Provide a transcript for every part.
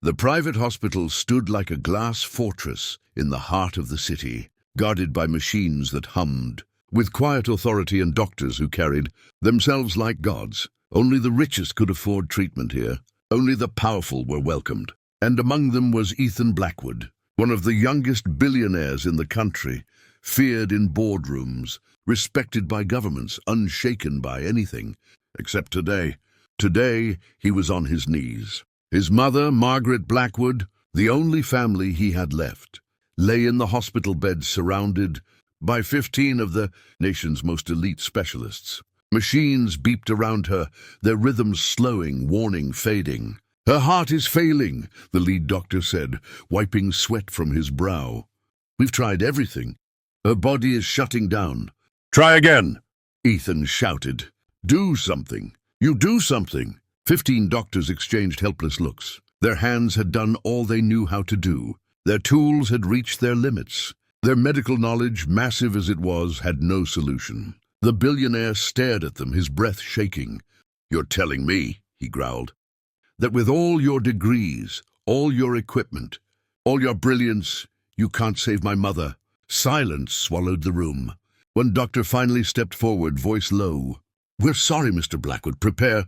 The private hospital stood like a glass fortress in the heart of the city, guarded by machines that hummed, with quiet authority and doctors who carried themselves like gods. Only the richest could afford treatment here. Only the powerful were welcomed. And among them was Ethan Blackwood, one of the youngest billionaires in the country, feared in boardrooms, respected by governments, unshaken by anything, except today. Today, he was on his knees. His mother, Margaret Blackwood, the only family he had left, lay in the hospital bed surrounded by 15 of the nation's most elite specialists. Machines beeped around her, their rhythms slowing, warning, fading. "Her heart is failing," the lead doctor said, wiping sweat from his brow. "We've tried everything. Her body is shutting down." "Try again," Ethan shouted. "Do something. You do something." 15 doctors exchanged helpless looks. Their hands had done all they knew how to do. Their tools had reached their limits. Their medical knowledge, massive as it was, had no solution. The billionaire stared at them, his breath shaking. "You're telling me," he growled, "that with all your degrees, all your equipment, all your brilliance, you can't save my mother?" Silence swallowed the room. One doctor finally stepped forward, voice low. "We're sorry, Mr. Blackwood. Prepare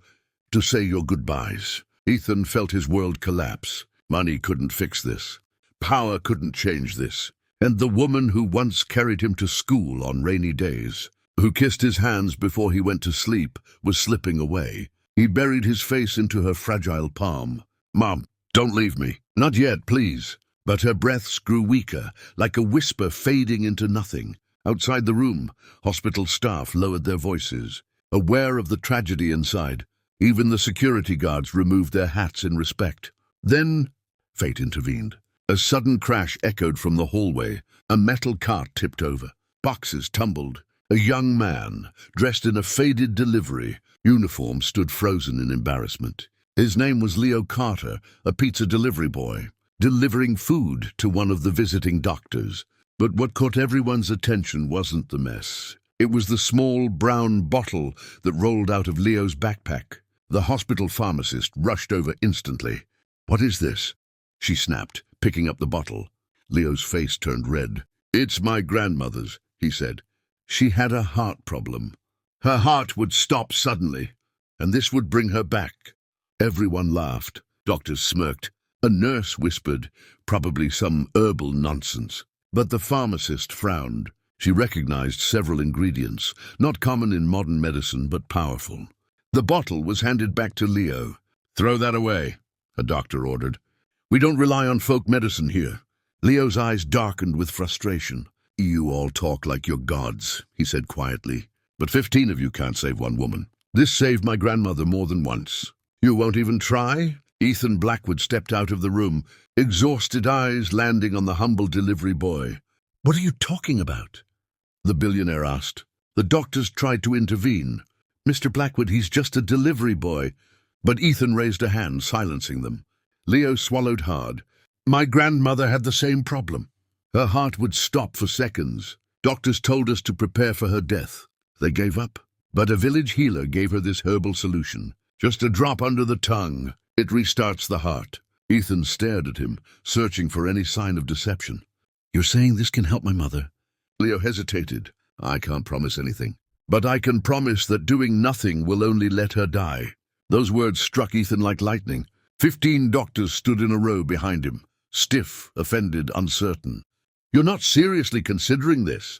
to say your goodbyes." Ethan felt his world collapse. Money couldn't fix this. Power couldn't change this. And the woman who once carried him to school on rainy days, who kissed his hands before he went to sleep, was slipping away. He buried his face into her fragile palm. "Mom, don't leave me." "Not yet, please." But her breaths grew weaker, like a whisper fading into nothing. Outside the room, hospital staff lowered their voices, aware of the tragedy inside. Even the security guards removed their hats in respect. Then, fate intervened. A sudden crash echoed from the hallway. A metal cart tipped over. Boxes tumbled. A young man, dressed in a faded delivery uniform, stood frozen in embarrassment. His name was Leo Carter, a pizza delivery boy, delivering food to one of the visiting doctors. But what caught everyone's attention wasn't the mess. It was the small brown bottle that rolled out of Leo's backpack. The hospital pharmacist rushed over instantly. "What is this?" she snapped, picking up the bottle. Leo's face turned red. "It's my grandmother's," he said. "She had a heart problem. Her heart would stop suddenly, and this would bring her back." Everyone laughed. Doctors smirked. A nurse whispered, probably some herbal nonsense. But the pharmacist frowned. She recognized several ingredients, not common in modern medicine, but powerful. The bottle was handed back to Leo. "Throw that away," a doctor ordered. "We don't rely on folk medicine here." Leo's eyes darkened with frustration. "You all talk like you're gods," he said quietly. "But 15 of you can't save one woman. This saved my grandmother more than once." "You won't even try?" Ethan Blackwood stepped out of the room, exhausted eyes landing on the humble delivery boy. "What are you talking about?" the billionaire asked. The doctors tried to intervene. "Mr. Blackwood, he's just a delivery boy." But Ethan raised a hand, silencing them. Leo swallowed hard. "My grandmother had the same problem. Her heart would stop for seconds. Doctors told us to prepare for her death. They gave up. But a village healer gave her this herbal solution. Just a drop under the tongue. It restarts the heart." Ethan stared at him, searching for any sign of deception. "You're saying this can help my mother?" Leo hesitated. "I can't promise anything. But I can promise that doing nothing will only let her die." Those words struck Ethan like lightning. 15 doctors stood in a row behind him, stiff, offended, uncertain. "You're not seriously considering this?"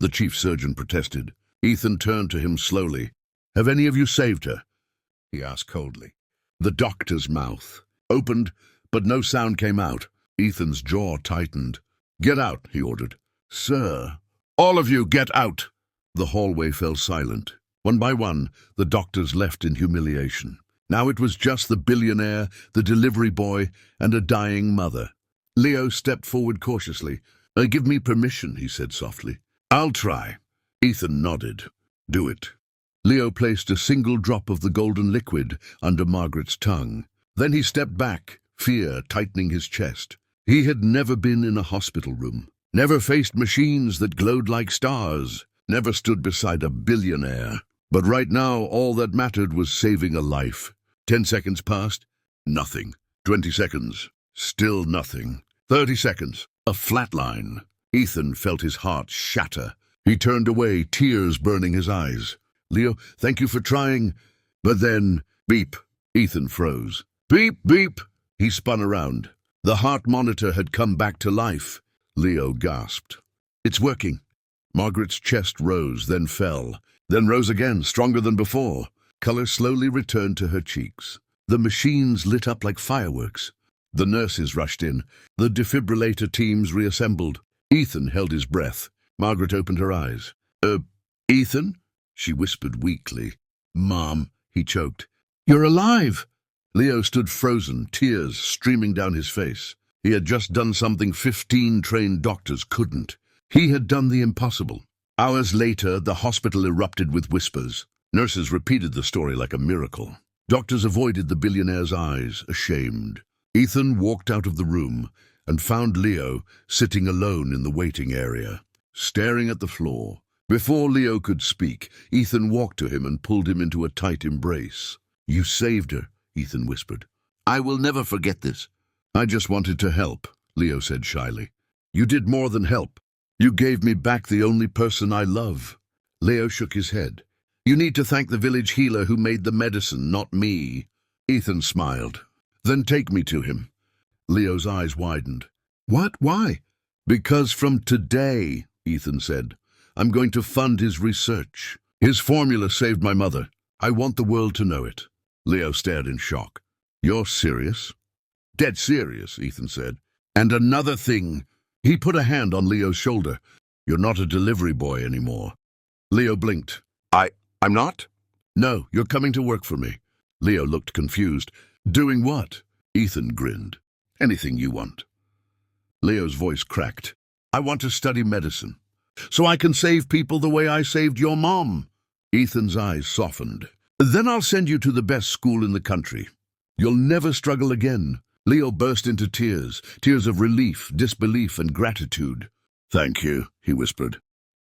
the chief surgeon protested. Ethan turned to him slowly. "Have any of you saved her?" he asked coldly. The doctor's mouth opened, but no sound came out. Ethan's jaw tightened. "Get out," he ordered. "Sir." "All of you, get out!" The hallway fell silent. One by one, the doctors left in humiliation. Now it was just the billionaire, the delivery boy, and a dying mother. Leo stepped forward cautiously. "Give me permission," he said softly. "I'll try." Ethan nodded. "Do it." Leo placed a single drop of the golden liquid under Margaret's tongue. Then he stepped back, fear tightening his chest. He had never been in a hospital room, never faced machines that glowed like stars, never stood beside a billionaire. But right now, all that mattered was saving a life. 10 seconds passed. Nothing. 20 seconds. Still nothing. 30 seconds. A flat line. Ethan felt his heart shatter. He turned away, tears burning his eyes. Leo, thank you for trying. But then, beep. Ethan froze. Beep, beep. He spun around. The heart monitor had come back to life. Leo gasped. It's working. Margaret's chest rose, then fell, then rose again, stronger than before. Color slowly returned to her cheeks. The machines lit up like fireworks. The nurses rushed in. The defibrillator teams reassembled. Ethan held his breath. Margaret opened her eyes. Ethan? She whispered weakly. Mom, he choked. You're alive! Leo stood frozen, tears streaming down his face. He had just done something 15 trained doctors couldn't. He had done the impossible. Hours later, the hospital erupted with whispers. Nurses repeated the story like a miracle. Doctors avoided the billionaire's eyes, ashamed. Ethan walked out of the room and found Leo sitting alone in the waiting area, staring at the floor. Before Leo could speak, Ethan walked to him and pulled him into a tight embrace. You saved her, Ethan whispered. I will never forget this. I just wanted to help, Leo said shyly. You did more than help. You gave me back the only person I love. Leo shook his head. You need to thank the village healer who made the medicine, not me. Ethan smiled. Then take me to him. Leo's eyes widened. What? Why? Because from today, Ethan said, I'm going to fund his research. His formula saved my mother. I want the world to know it. Leo stared in shock. You're serious? Dead serious, Ethan said. And another thing. He put a hand on Leo's shoulder. You're not a delivery boy anymore. Leo blinked. I'm not? No, you're coming to work for me. Leo looked confused. Doing what? Ethan grinned. Anything you want. Leo's voice cracked. I want to study medicine, so I can save people the way I saved your mom. Ethan's eyes softened. Then I'll send you to the best school in the country. You'll never struggle again. Leo burst into tears, tears of relief, disbelief, and gratitude. Thank you, he whispered.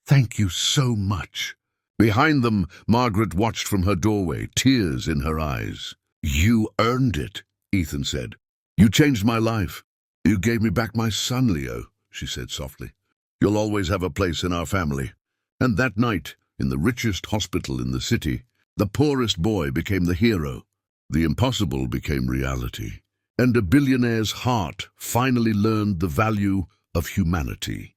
Thank you so much. Behind them, Margaret watched from her doorway, tears in her eyes. You earned it, Ethan said. You changed my life. You gave me back my son, Leo, she said softly. You'll always have a place in our family. And that night, in the richest hospital in the city, the poorest boy became the hero. The impossible became reality. And a billionaire's heart finally learned the value of humanity.